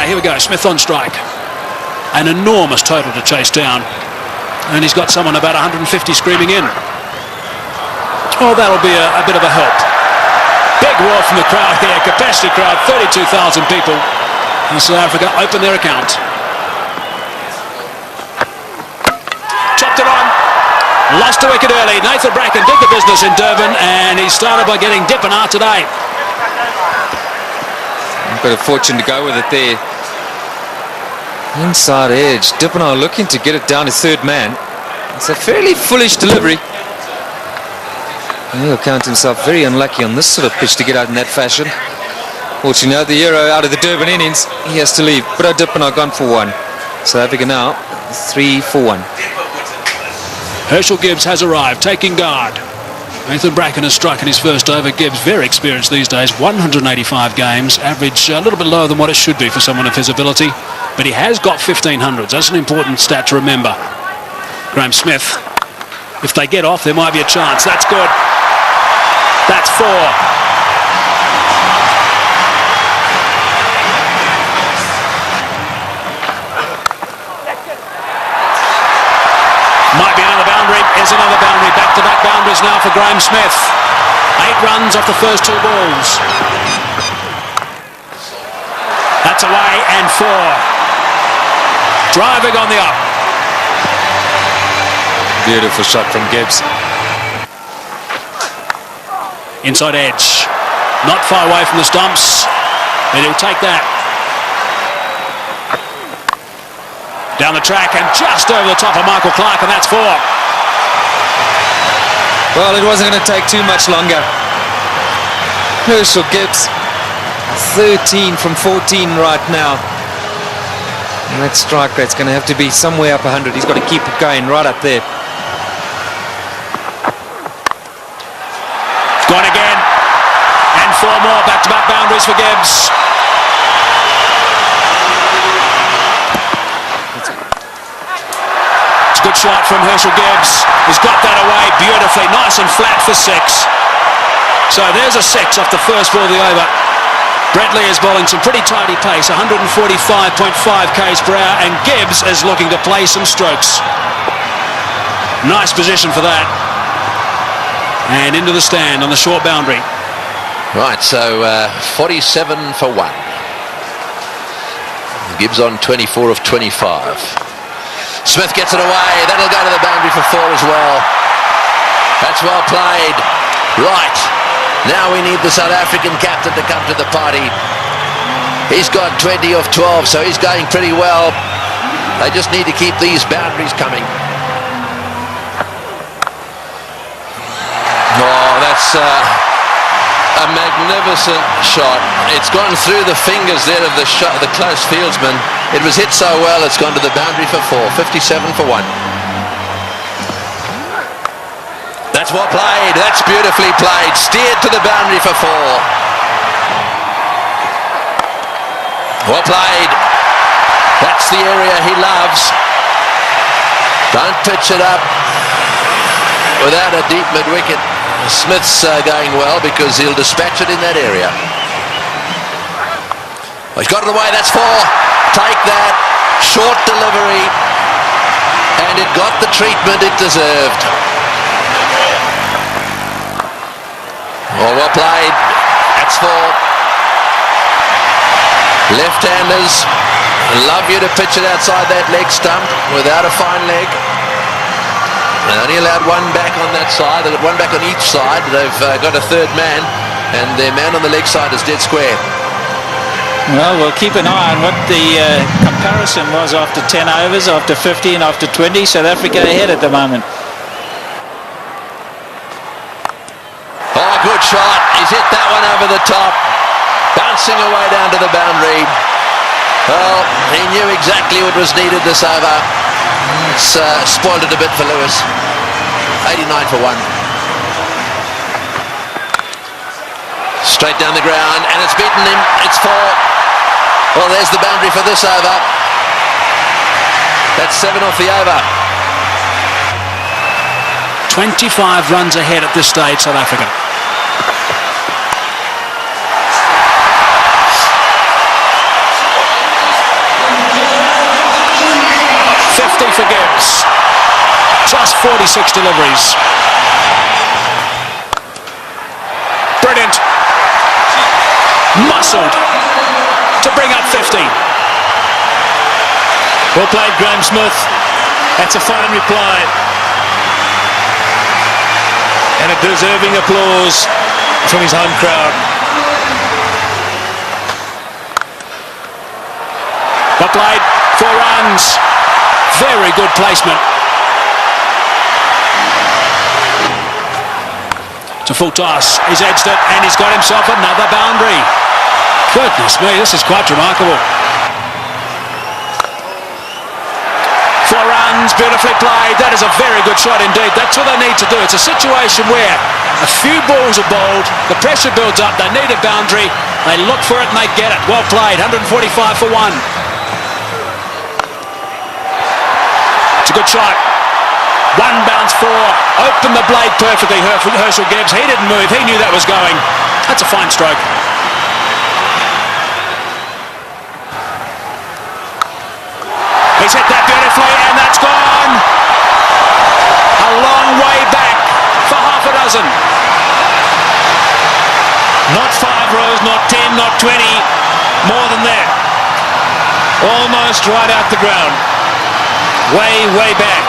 Okay, here we go. Smith on strike. An enormous total to chase down. And he's got someone about 150 screaming in. Oh, that'll be a bit of a help. Big roar from the crowd here. Capacity crowd, 32,000 people. And South Africa open their account. Chopped it on. Lost a wicket early. Nathan Bracken did the business in Durban, and he started by getting Dippenaar today. A bit of fortune to go with it there. Inside edge. Dippenaar looking to get it down to third man. It's a fairly foolish delivery. He'll count himself very unlucky on this sort of pitch to get out in that fashion. Fortunately, the hero out of the Durban innings, he has to leave. But Dippenaar gone for one. South Africa now 3 for 1. Herschel Gibbs has arrived, taking guard. Nathan Bracken has struck in his first over. Gibbs, very experienced these days, 185 games, average a little bit lower than what it should be for someone of his ability, but he has got 1500s. That's an important stat to remember. Graham Smith, if they get off, there might be a chance. That's good. That's 4. Might be another boundary. Is another boundary. Back-to-back boundaries now for Graham Smith. 8 runs off the first 2 balls. That's away and 4. Driving on the up. Beautiful shot from Gibbs. Inside edge. Not far away from the stumps. But he'll take that. Down the track and just over the top of Michael Clark, and that's 4. Well, it wasn't going to take too much longer. Herschel Gibbs, 13 from 14 right now. And that strike rate's going to have to be somewhere up 100. He's got to keep it going right up there. Gone again. And 4 more back-to-back boundaries for Gibbs. Good shot from Herschel Gibbs. He's got that away beautifully, nice and flat for 6. So there's a 6 off the first ball of the over. Brett Lee is bowling some pretty tidy pace, 145.5 k's per hour, and Gibbs is looking to play some strokes. Nice position for that. And into the stand on the short boundary. Right, so 47 for 1. Gibbs on 24 of 25. Smith gets it away. That'll go to the boundary for 4 as well. That's well played. Right. Now we need the South African captain to come to the party. He's got 20 of 12, so he's going pretty well. They just need to keep these boundaries coming. Oh, that's a magnificent shot. It's gone through the fingers there of the shot, the close fieldsman. It was hit so well, it's gone to the boundary for 4. 57 for 1. That's well played. That's beautifully played. Steered to the boundary for 4. Well played. That's the area he loves. Don't pitch it up without a deep mid-wicket. Smith's going well because he'll dispatch it in that area. Well, he's got it away. That's 4. Take that. Short delivery. And it got the treatment it deserved. Oh, well played. That's 4. Left-handers love you to pitch it outside that leg stump without a fine leg. They only allowed 1 back on that side. They've got 1 back on each side. They've got a third man, and their man on the leg side is dead square. Well, we'll keep an eye on what the comparison was after 10 overs, after 15, after 20. South Africa ahead at the moment. Oh, good shot. He's hit that one over the top. Bouncing away down to the boundary. Well, he knew exactly what was needed this over. It's spoiled it a bit for Lewis. 89 for 1. Straight down the ground, and it's beaten him. It's 4. Well, there's the boundary for this over. That's 7 off the over. 25 runs ahead at this stage, South Africa. last 46 deliveries. Brilliant. Muscled to bring up 50. Well played, Graham Smith. That's a fine reply. And a deserving applause from his home crowd. Well played, 4 runs. Very good placement. It's a full toss. He's edged it and he's got himself another boundary. Goodness me, this is quite remarkable. 4 runs, beautifully played. That is a very good shot indeed. That's what they need to do. It's a situation where a few balls are bowled, the pressure builds up, they need a boundary, they look for it and they get it. Well played, 145 for 1. It's a good shot. 1 bounce 4. Opened the blade perfectly, Herschel Gibbs. He didn't move. He knew that was going. That's a fine stroke. He's hit that beautifully and that's gone. A long way back for half a dozen. Not 5 rows, not 10, not 20. More than that. Almost right out the ground. Way, way back.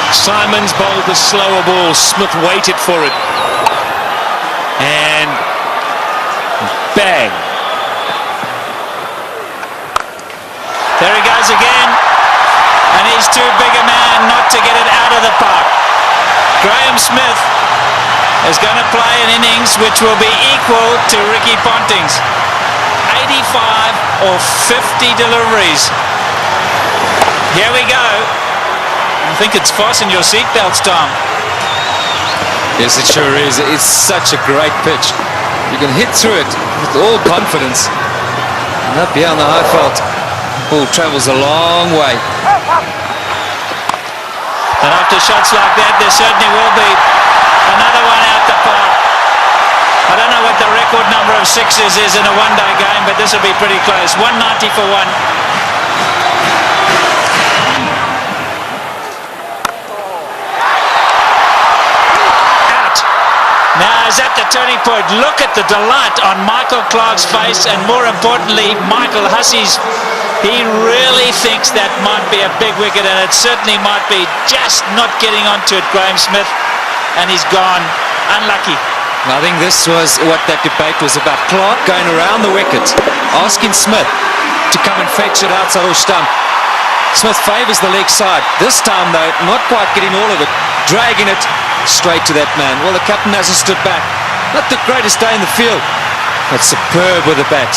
Simons bowled the slower ball. Smith waited for it. And bang. There he goes again. And he's too big a man not to get it out of the park. Graham Smith is going to play an innings which will be equal to Ricky Ponting's. 85 or 50 deliveries. Here we go. I think it's fasten your seatbelts, Tom. Yes, it sure is. It's such a great pitch. You can hit through it with all confidence. And up here on the high fault, ball travels a long way. And after shots like that, there certainly will be another one out the park. I don't know what the record number of sixes is in a one-day game, but this will be pretty close. 190 for 1. Now is at the turning point. Look at the delight on Michael Clarke's face, and more importantly, Michael Hussey's. He really thinks that might be a big wicket, and it certainly might be. Just not getting onto it, Graham Smith, and he's gone. Unlucky. I think this was what that debate was about. Clarke going around the wicket, asking Smith to come and fetch it outside or stump. Smith favours the leg side. This time, though, not quite getting all of it, dragging it straight to that man. Well, the captain hasn't stood back. Not the greatest day in the field, but superb with the bat.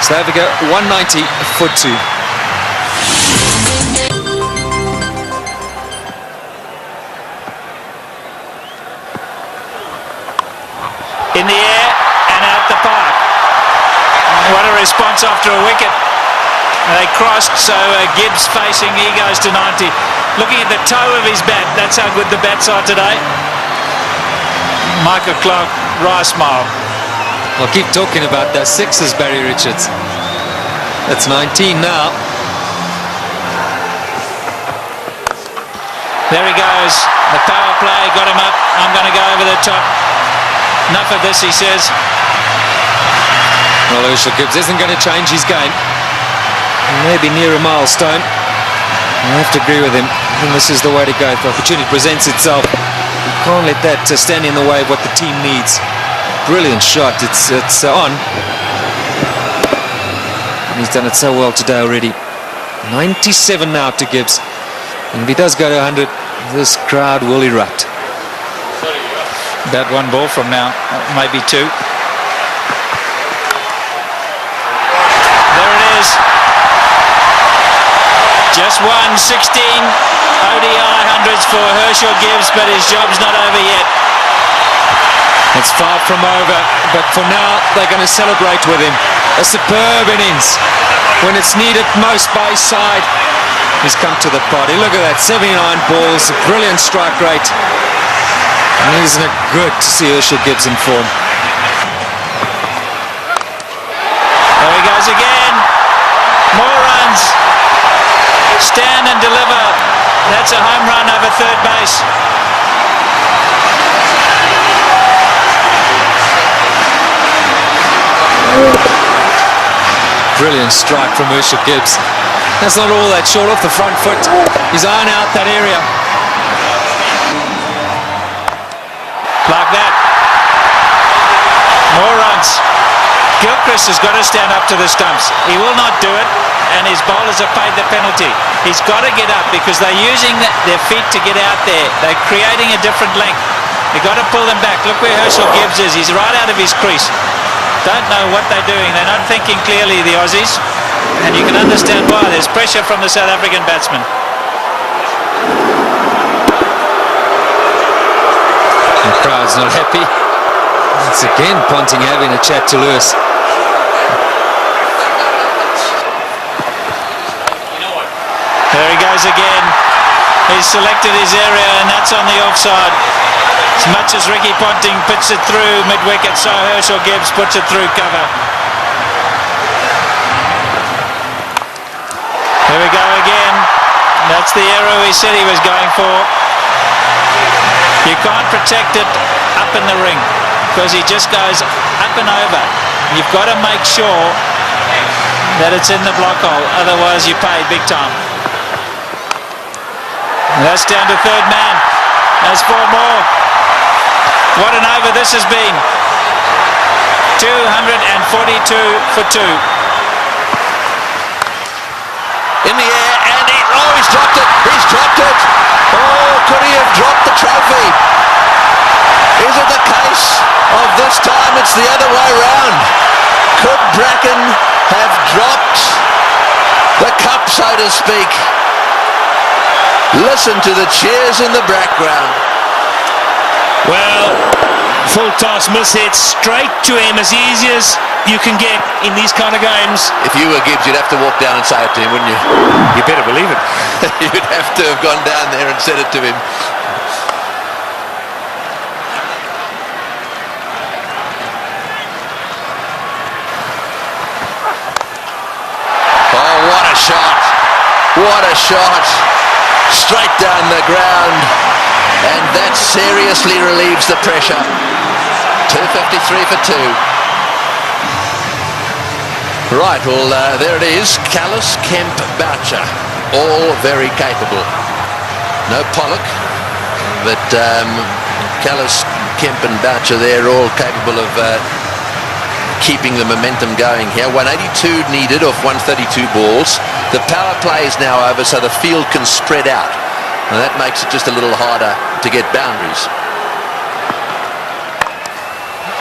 So there we go, 190 for 2. In the air and out the park. What a response after a wicket. They crossed, so Gibbs facing, he goes to 90. Looking at the toe of his bat, that's how good the bats are today. Michael Clarke, wry smile. I'll keep talking about those sixes, Barry Richards. That's 19 now. There he goes. The power play got him up. I'm going to go over the top. Enough of this, he says. Well, Herschel Gibbs isn't going to change his game. Maybe near a milestone. I have to agree with him. I think this is the way to go. If the opportunity presents itself, you can't let that stand in the way of what the team needs. Brilliant shot. It's on. And he's done it so well today already. 97 now to Gibbs. And if he does go to 100, this crowd will erupt. About 1 ball from now, maybe 2. There it is. Just 16 ODI hundreds for Herschel Gibbs, but his job's not over yet. It's far from over, but for now they're going to celebrate with him. A superb innings. When it's needed most by his side, he's come to the party. Look at that, 79 balls, a brilliant strike rate. And isn't it good to see Herschel Gibbs in form? There he goes again. More runs. Stand and deliver. That's a home run over third base. Brilliant strike from Herschel Gibbs. That's not all that short off the front foot. He's eyeing out that area. Like that. More runs. Gilchrist has got to stand up to the stumps. He will not do it, and his bowlers have paid the penalty. He's got to get up because they're using their feet to get out there. They're creating a different length. You've got to pull them back. Look where Herschel Gibbs is. He's right out of his crease. Don't know what they're doing. They're not thinking clearly, the Aussies. And you can understand why. There's pressure from the South African batsman. The crowd's not happy. Once again, Ponting having a chat to Lewis. There he goes again. He's selected his area, and that's on the offside. As much as Ricky Ponting puts it through mid-wicket, so Herschel Gibbs puts it through cover. Here we go again. That's the arrow he said he was going for. You can't protect it up in the ring because he just goes up and over. You've got to make sure that it's in the block hole, otherwise you pay big time. And that's down to third man. There's 4 more. What an over this has been. 242 for 2. In the air, and he's dropped it. He's dropped it. Oh, could he have dropped the trophy? Is it the case of this time it's the other way round? Could Bracken have dropped the cup, so to speak? Listen to the cheers in the background. Well, full toss miss hit straight to him, as easy as you can get in these kind of games. If you were Gibbs, you'd have to walk down and say it to him, wouldn't you? You better believe it. You'd have to have gone down there and said it to him. Oh, what a shot. What a shot. Straight down the ground. And that seriously relieves the pressure. 253 for 2. Right, well, there it is. Kallis, Kemp, Boucher, all very capable. No Pollock, but Kallis, Kemp and Boucher, they're all capable of keeping the momentum going here. 182 needed off 132 balls. The power play is now over, so the field can spread out. And that makes it just a little harder to get boundaries.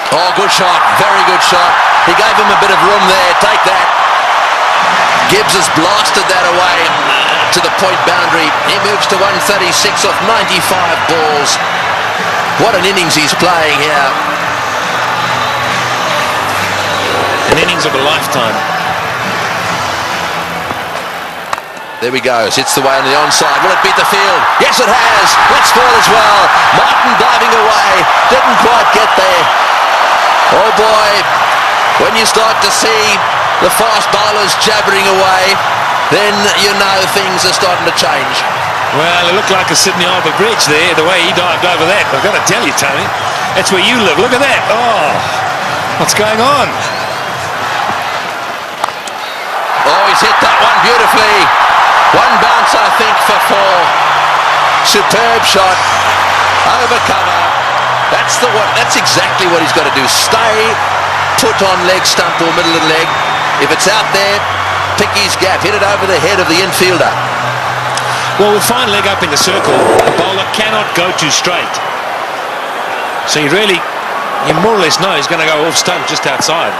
Oh, good shot. Very good shot. He gave him a bit of room there. Take that. Gibbs has blasted that away to the point boundary. He moves to 136 off 95 balls. What an innings he's playing here. An innings of a lifetime. There we go. Hits the way on the onside. Will it beat the field? Yes, it has. Let's fall as well. Martin diving away. Didn't quite get there. Oh boy, when you start to see the fast bowlers jabbering away, then you know things are starting to change. Well, it looked like a Sydney Harbour Bridge there, the way he dived over that. I've got to tell you, Tony, that's where you live. Look at that. Oh, what's going on? Oh, he's hit that one beautifully. One bounce, I think, for 4. Superb shot. Over cover. That's exactly what he's got to do. Stay put on leg stump or middle of the leg. If it's out there, pick his gap. Hit it over the head of the infielder. Well, with fine leg up in the circle, the bowler cannot go too straight. So you more or less know he's going to go off stump just outside.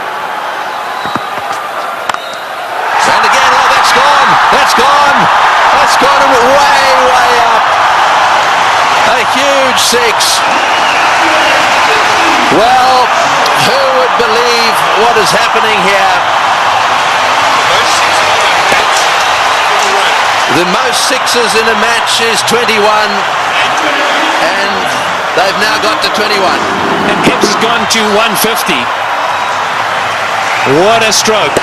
And again, oh, that's gone. That's gone. That's gone way, way up. A huge 6. Well, who would believe what is happening here? The most 6s in a match is 21, and they've now got to 21. And Gibbs has gone to 150. What a stroke.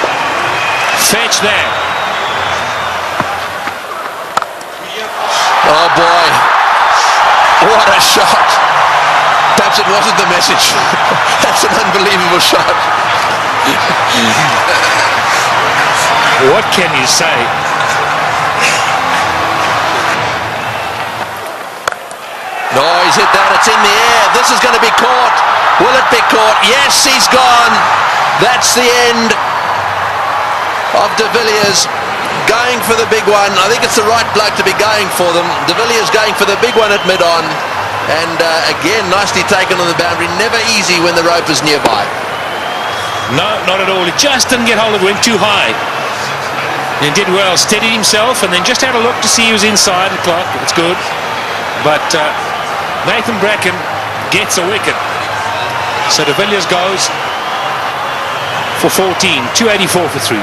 Fetch that. Oh boy, what a shot. Perhaps it wasn't the message. That's an unbelievable shot. What can you say? No, he's hit that. It's in the air. This is going to be caught. Will it be caught? Yes, he's gone. That's the end of De Villiers going for the big one. I think it's the right bloke to be going for them. De Villiers going for the big one at mid-on. And again, nicely taken on the boundary. Never easy when the rope is nearby. No, not at all. He just didn't get hold of it. Went too high. And did well. Steadied himself and then just had a look to see he was inside the clock. It's good. But Nathan Bracken gets a wicket. So De Villiers goes for 14. 284 for 3.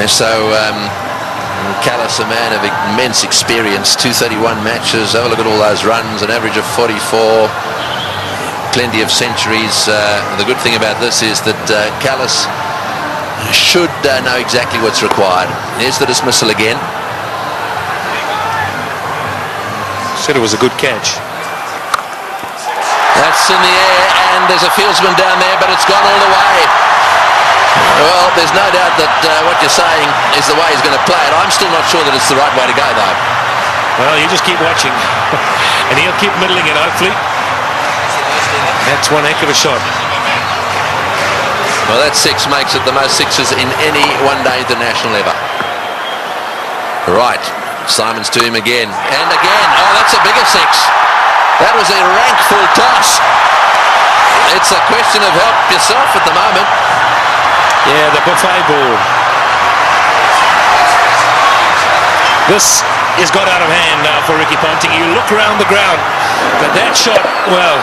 And so Callis, a man of immense experience, 231 matches. Have a look at all those runs, an average of 44. Plenty of centuries. The good thing about this is that Callis should know exactly what's required. Here's the dismissal again. Said it was a good catch. That's in the air, and there's a fieldsman down there, but it's gone all the way. Well, there's no doubt that what you're saying is the way he's going to play it. I'm still not sure that it's the right way to go, though. Well, you just keep watching. And he'll keep middling it, hopefully. That's one heck of a shot. Well, that six makes it the most sixes in any one-day international ever. Right, Simons to him again. And again. Oh, that's a bigger six. That was a rank full toss. It's a question of help yourself at the moment. Yeah, the buffet ball. This has got out of hand now for Ricky Ponting. You look around the ground, but that shot, well,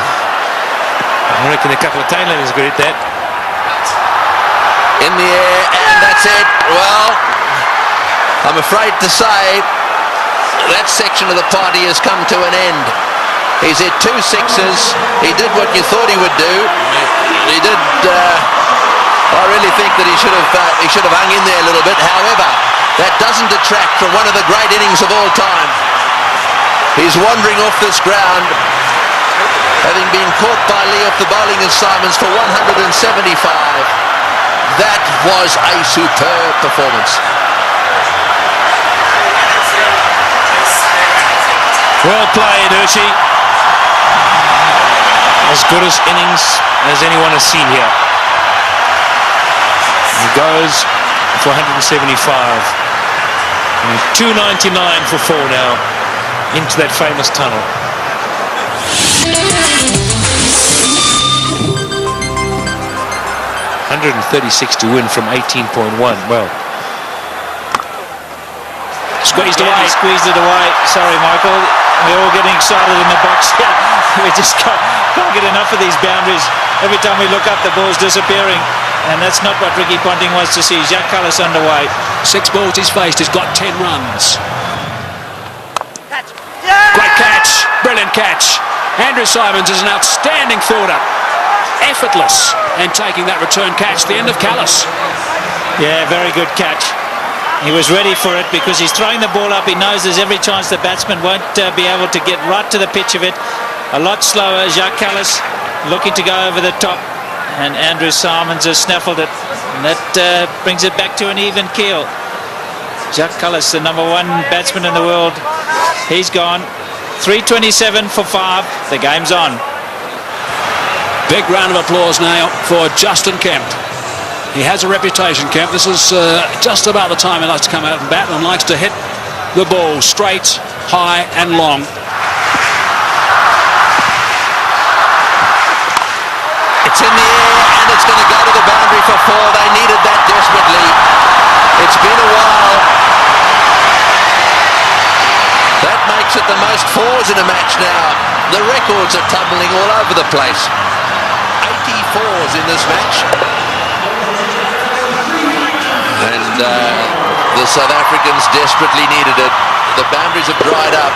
I reckon a couple of tailenders could hit that. In the air, and that's it. Well, I'm afraid to say that section of the party has come to an end. He's hit 2 sixes. He did what you thought he would do. He did. I really think that he should have hung in there a little bit. However, that doesn't detract from one of the great innings of all time. He's wandering off this ground, having been caught by Lee off the bowling of Simons for 175. That was a superb performance. Well played, Hershey. As good as innings as anyone has seen here. He goes for 175. And 299 for 4 now into that famous tunnel. $136 to win from 18.1. Well, Squeezed away. He squeezed it away. Sorry, Michael. We're all getting excited in the box here. We just can't get enough of these boundaries. Every time we look up, the ball's disappearing. And that's not what Ricky Ponting wants to see. Jacques Kallis underway. 6 balls he's faced. He's got 10 runs. Great catch. Brilliant catch. Andrew Simons is an outstanding fielder. Effortless. And taking that return catch. The end of Kallis. Yeah, very good catch. He was ready for it because he's throwing the ball up. He knows there's every chance the batsman won't be able to get right to the pitch of it. A lot slower. Jacques Kallis looking to go over the top. And Andrew Simons has snaffled it. And that brings it back to an even keel. Jacques Kallis, the #1 batsman in the world. He's gone. 327 for 5. The game's on. Big round of applause now for Justin Kemp. He has a reputation, Kemp. This is just about the time he likes to come out and bat and likes to hit the ball straight, high and long. It's in the air and it's going to go to the boundary for 4. They needed that desperately. It's been a while. That makes it the most 4s in a match now. The records are tumbling all over the place. 84s in this match. And the South Africans desperately needed it. The boundaries have dried up.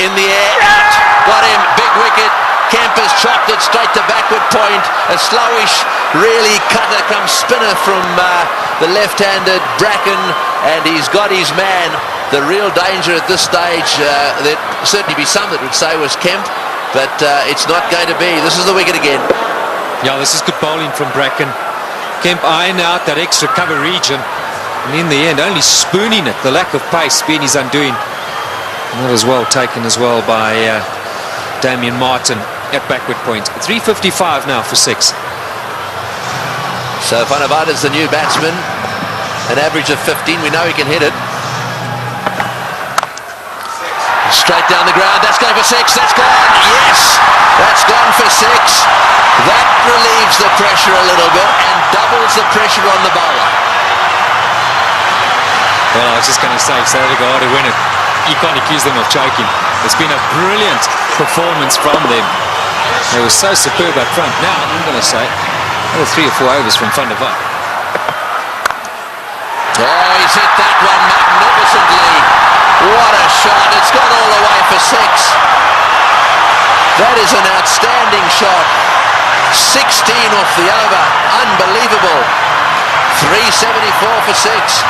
In the air, out. Got him. Big wicket. Kemp has chopped it straight to backward point. A slowish, really cutter come spinner from the left-handed Bracken, and he's got his man. The real danger at this stage, there'd certainly be some that would say was Kemp, but it's not going to be. This is the wicket again. Yeah, this is good bowling from Bracken. Kemp eyeing out that extra cover region, and in the end only spooning it. The lack of pace being his undoing. Not as well taken as well by Damien Martin at backward point. 3:55 now for 6. So Van der Vaart is the new batsman, an average of 15. We know he can hit it. Straight down the ground, that's going for 6, that's gone, yes, that's gone for 6. That relieves the pressure a little bit and doubles the pressure on the bowler. Well, I was just going to say, South Africa ought to win it. You can't accuse them of choking. It's been a brilliant performance from them. They were so superb up front. Now, I'm going to say, another 3 or 4 overs from Van der Vaart. Oh, he's hit that one magnificently. What a shot. It's gone all the way for 6. That is an outstanding shot. 16 off the over. Unbelievable. 374 for 6.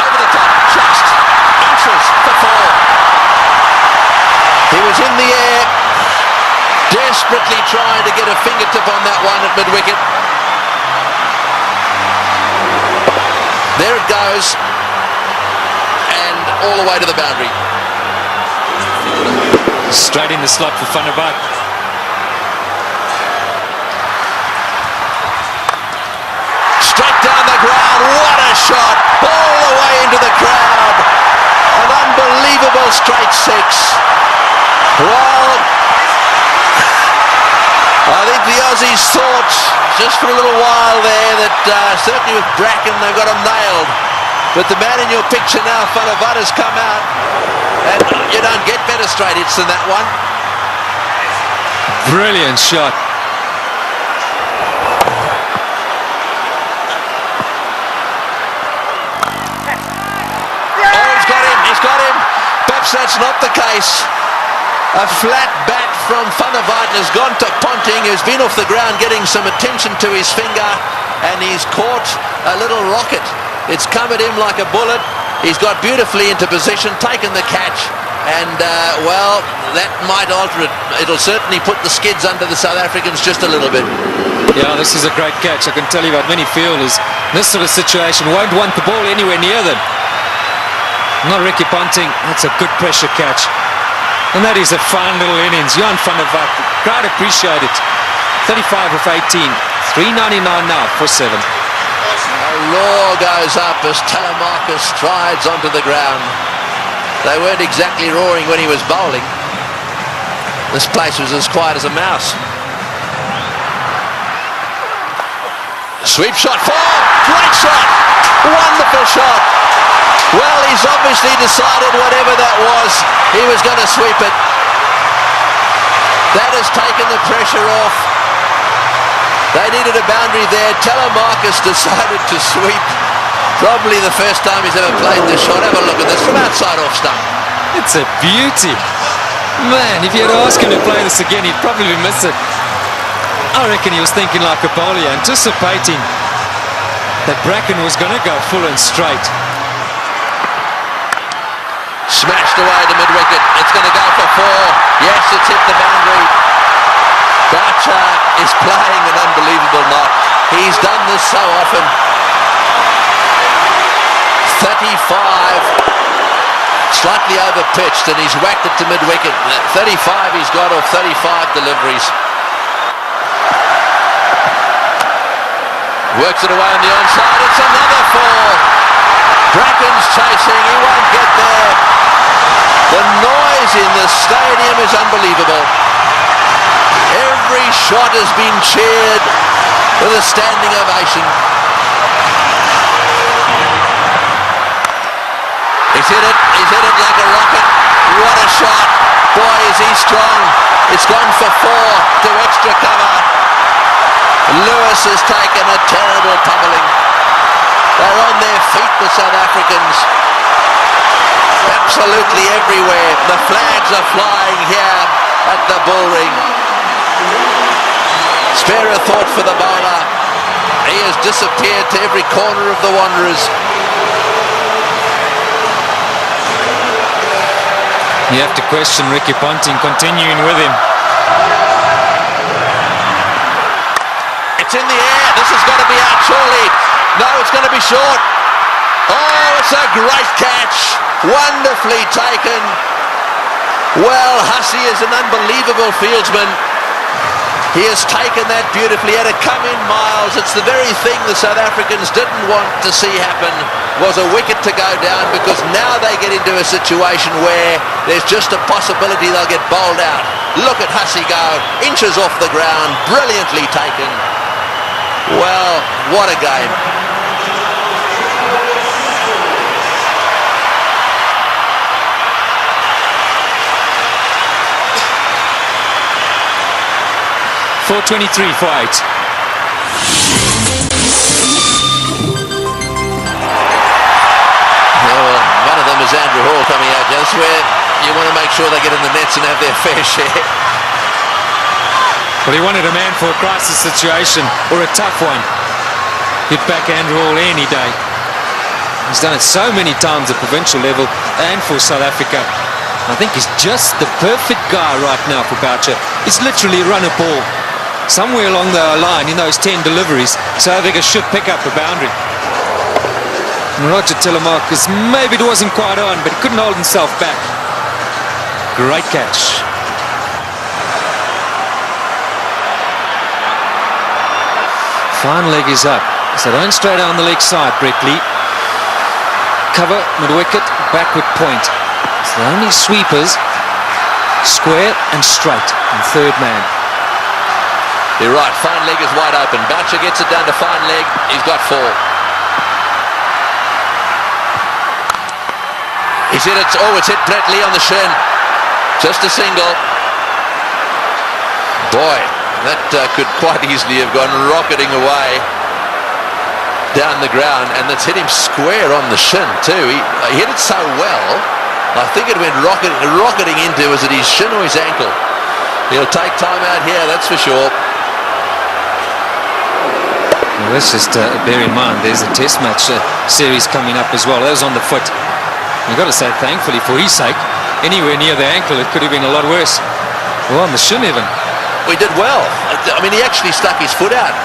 Over the top. Just inches for 4. He was in the air, desperately trying to get a fingertip on that one at mid-wicket. There it goes, and all the way to the boundary. Straight in the slot for Van der Vaart. Straight down the ground, what a shot, all the way into the crowd. An unbelievable straight 6. Well, I think the Aussies thought just for a little while there that certainly with Bracken they've got him nailed. But the man in your picture now, Van der Vaart, has come out, and you don't get better straight hits than that one. Brilliant shot. Oh, he's got him. Perhaps that's not the case. A flat bat from Van der Vaart has gone to Ponting, who's been off the ground getting some attention to his finger, and he's caught a little rocket. It's come at him like a bullet. He's got beautifully into position, taken the catch, and well, that might alter it. It'll certainly put the skids under the South Africans just a little bit. Yeah, this is a great catch. I can tell you about many fielders in this sort of situation won't want the ball anywhere near them. Not Ricky Ponting. That's a good pressure catch. And that is a fine little innings. Johan van der Vaart, crowd appreciate it. 35 of 18. 399 now for 7. A roar goes up as Telemarcus strides onto the ground. They weren't exactly roaring when he was bowling. This place was as quiet as a mouse. Sweep shot, 4, great shot, wonderful shot. Well, he's obviously decided whatever that was, he was going to sweep it. That has taken the pressure off. They needed a boundary there. Telemarcus decided to sweep. Probably the first time he's ever played this shot. Have a look at this from outside off stump. It's a beauty. Man, if you had asked him to play this again, he'd probably miss it. I reckon he was thinking like a bowler, anticipating that Bracken was going to go full and straight. Smashed away to mid-wicket. It's going to go for 4. Yes, it's hit the boundary. Boucher is playing an unbelievable knock. He's done this so often. 35. Slightly over-pitched, and he's whacked it to mid-wicket. 35 he's got off 35 deliveries. Works it away on the onside. It's another 4. Bracken's chasing. He won't get there. The noise in the stadium is unbelievable. Every shot has been cheered with a standing ovation. He's hit it like a rocket. What a shot. Boy, is he strong. It's gone for 4 to extra cover. Lewis has taken a terrible pummeling. They're on their feet, the South Africans. Absolutely everywhere. The flags are flying here at the bullring. Spare a thought for the bowler. He has disappeared to every corner of the Wanderers. You have to question Ricky Ponting continuing with him. It's in the air. This has got to be out surely. No, it's going to be short. Oh, it's a great catch. Wonderfully taken. Well, Hussey is an unbelievable fieldsman. He has taken that beautifully. He had to come in miles. It's the very thing the South Africans didn't want to see happen, was a wicket to go down, because now they get into a situation where there's just a possibility they'll get bowled out. Look at Hussey go, inches off the ground, brilliantly taken. Well, what a game. .423 for 8. One of them is Andrew Hall coming out. That's where you want to make sure they get in the nets and have their fair share. Well, he wanted a man for a crisis situation, or a tough one. Hit back Andrew Hall any day. He's done it so many times at provincial level and for South Africa. I think he's just the perfect guy right now for Boucher. He's literally run a ball somewhere along the line in those 10 deliveries. South Africa should pick up the boundary. And Roger Telemarcus, maybe it wasn't quite on, but he couldn't hold himself back. Great catch. Fine leg is up. So don't stray down the leg side, Brett Lee. Cover, mid-wicket, backward point. It's the only sweepers, square and straight, and third man. You're right, fine leg is wide open. Boucher gets it down to fine leg. He's got 4. He's hit it. Oh, it's hit Brett Lee on the shin. Just a single. Boy, that could quite easily have gone rocketing away down the ground, and that's hit him square on the shin too. He hit it so well, I think it went rocketing into, was it his shin or his ankle? He'll take time out here, that's for sure. Well, let's just bear in mind there's a test match series coming up as well. That was on the foot. You've got to say thankfully for his sake, anywhere near the ankle it could have been a lot worse. Well, on the shin even. We did well. I mean, he actually stuck his foot out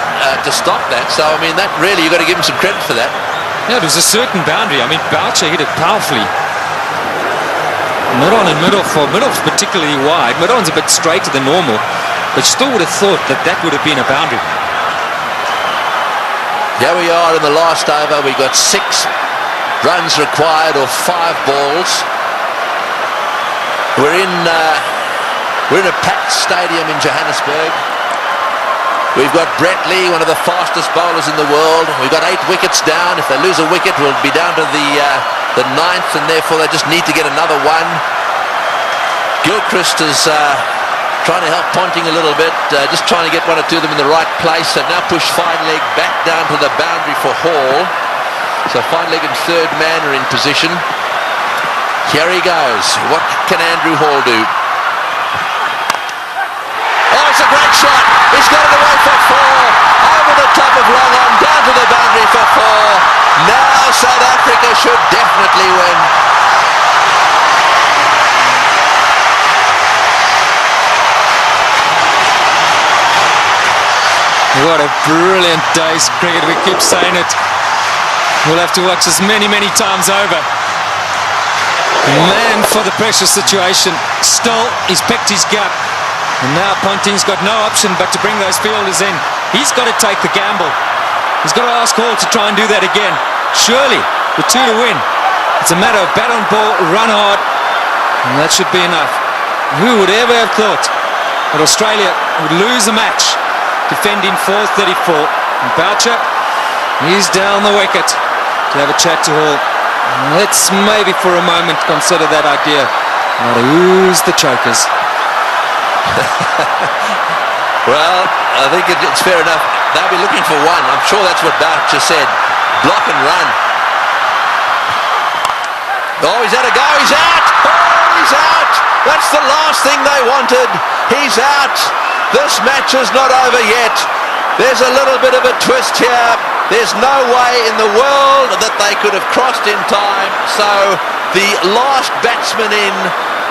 to stop that. So, I mean, that really, you've got to give him some credit for that. Yeah, it was a certain boundary. I mean, Boucher hit it powerfully. Mid-on and mid-off, or mid-off's particularly wide. Mid-on's a bit straighter than normal, but still would have thought that that would have been a boundary. Here we are in the last over. We got 6 runs required, or 5 balls. We're in a packed stadium in Johannesburg. We've got Brett Lee, one of the fastest bowlers in the world. We've got 8 wickets down. If they lose a wicket, we'll be down to the 9th, and therefore they just need to get another one. Gilchrist is trying to help Ponting a little bit, just trying to get 1 or 2 of them in the right place. They've now pushed fine leg back down to the boundary for Hall. So fine leg and third man are in position. Here he goes. What can Andrew Hall do? Oh, it's a great shot. He's got it away for 4. Over the top of long on, down to the boundary for 4. Now South Africa should definitely win. What a brilliant day's cricket. We keep saying it. We'll have to watch this many, many times over. Man for the pressure situation. Still, he's picked his gap. And now Ponting's got no option but to bring those fielders in. He's got to take the gamble. He's got to ask Hall to try and do that again. Surely, with 2 to win, it's a matter of bat on ball, run hard, and that should be enough. Who would ever have thought that Australia would lose a match defending 434? And Boucher, he's down the wicket to have a chat to Hall. Let's maybe for a moment consider that idea. Now who's the chokers? Well, I think it's fair enough. They'll be looking for one. I'm sure that's what Boucher said. Block and run. Oh, he's had a go. He's out. Oh, he's out. That's the last thing they wanted. He's out. This match is not over yet. There's a little bit of a twist here. There's no way in the world that they could have crossed in time. So the last batsman in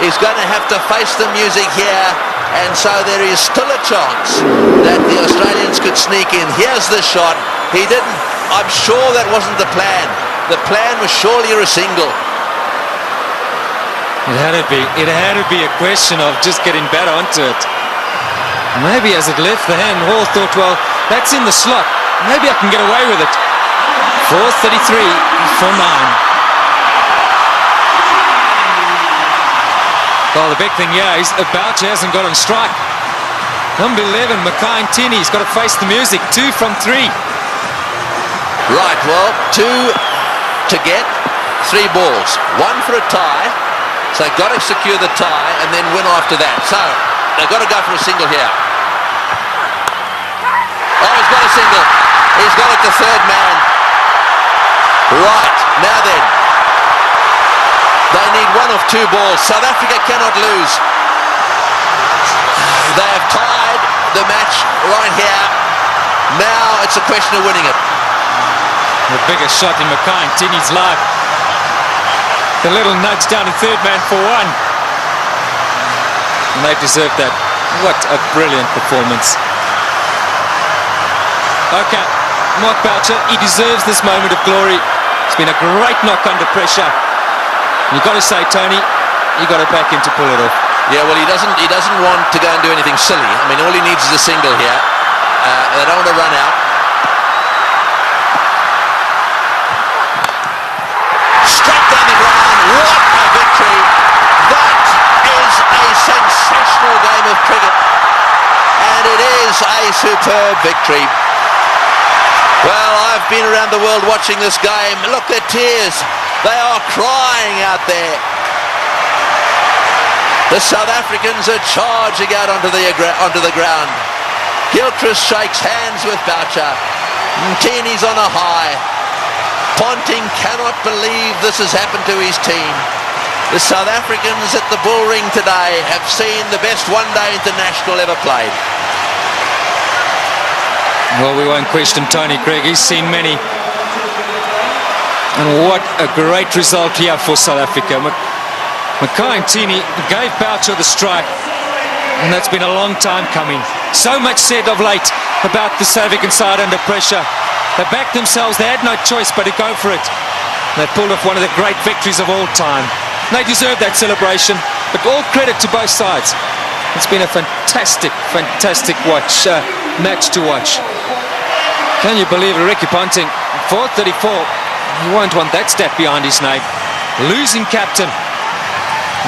is going to have to face the music here. And so there is still a chance that the Australians could sneak in. Here's the shot. He didn't. I'm sure that wasn't the plan. The plan was surely a single. It had to be. It had to be a question of just getting better onto it. Maybe as it left the hand, Hall thought, well, that's in the slot. Maybe I can get away with it. 4:33 for 9. Well, the big thing here is Boucher hasn't got on strike. Number 11, Mackay Ntini's got to face the music. 2 from 3. Right, well, 2 to get, 3 balls. 1 for a tie. So they've got to secure the tie and then win after that. So they've got to go for a single here. Oh, he's got a single. He's got it to third man. Right, now then. They need 1 of 2 balls. South Africa cannot lose. They have tied the match right here. Now it's a question of winning it. The biggest shot in Mackay Ntini's life. The little nudge down to third man for 1. And they deserve that. What a brilliant performance. Okay, Mark Boucher, he deserves this moment of glory. It's been a great knock under pressure. You've got to say, Tony, you've got to back him to pull it off. Yeah, well, he doesn't want to go and do anything silly. I mean, all he needs is a single here. They don't want to run out. Straight down the ground. What a victory. That is a sensational game of cricket. And it is a superb victory. Well, I've been around the world watching this game. Look, their tears. They are crying out there. The South Africans are charging out onto the ground. Gilchrist shakes hands with Boucher. Ntini's on a high. Ponting cannot believe this has happened to his team. The South Africans at the Bull Ring today have seen the best one-day international ever played. Well, we won't question Tony Craig. He's seen many. And what a great result here for South Africa. Mackay Ntini gave Boucher the strike, and that's been a long time coming. So much said of late about the South African side under pressure. They backed themselves, they had no choice but to go for it. They pulled off one of the great victories of all time. They deserve that celebration, but all credit to both sides. It's been a fantastic, fantastic match to watch. Can you believe it? Ricky Ponting, 434. You won't want that stat behind his name. Losing captain.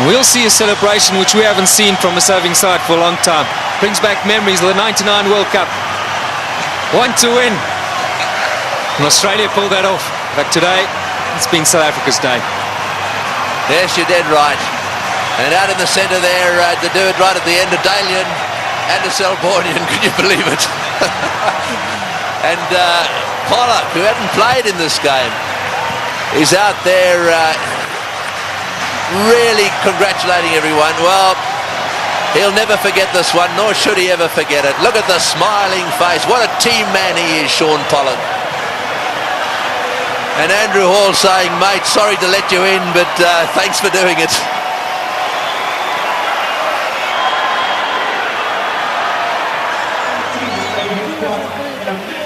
We'll see a celebration which we haven't seen from a serving side for a long time. Brings back memories of the 99 World Cup. 1 to win. And Australia pulled that off. But today, it's been South Africa's day. Yes, you're dead right. And out in the centre there, to do it right at the end of Dalian and the Selbornian, can you believe it? And Pollock, who hadn't played in this game, is out there really congratulating everyone. Well, he'll never forget this one, nor should he ever forget it. Look at the smiling face. What a team man he is, Shaun Pollock. And Andrew Hall saying, mate, sorry to let you in, but thanks for doing it.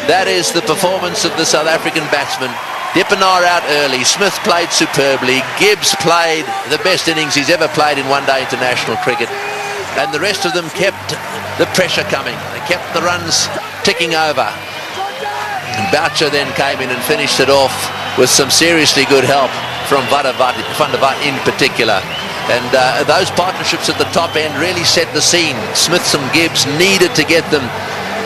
That is the performance of the South African batsmen. Dippenaar out early. Smith played superbly. Gibbs played the best innings he's ever played in one-day international cricket. And the rest of them kept the pressure coming. They kept the runs ticking over. And Boucher then came in and finished it off with some seriously good help from Van der Vaart in particular. And those partnerships at the top end really set the scene. Smith and Gibbs needed to get them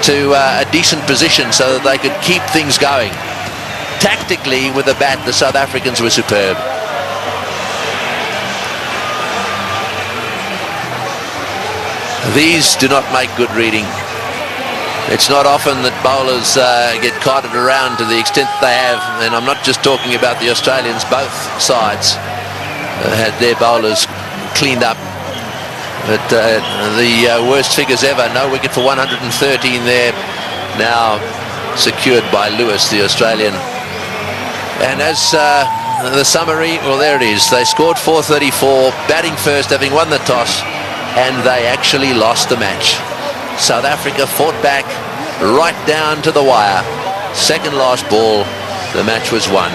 to a decent position so that they could keep things going. Tactically, with the bat, the South Africans were superb. These do not make good reading. It's not often that bowlers get carted around to the extent they have, and I'm not just talking about the Australians. Both sides had their bowlers cleaned up. But the worst figures ever. No wicket for 113 there. Now secured by Lewis, the Australian. And as the summary, well, there it is. They scored 434, batting first, having won the toss, and they actually lost the match. South Africa fought back right down to the wire. Second last ball, the match was won.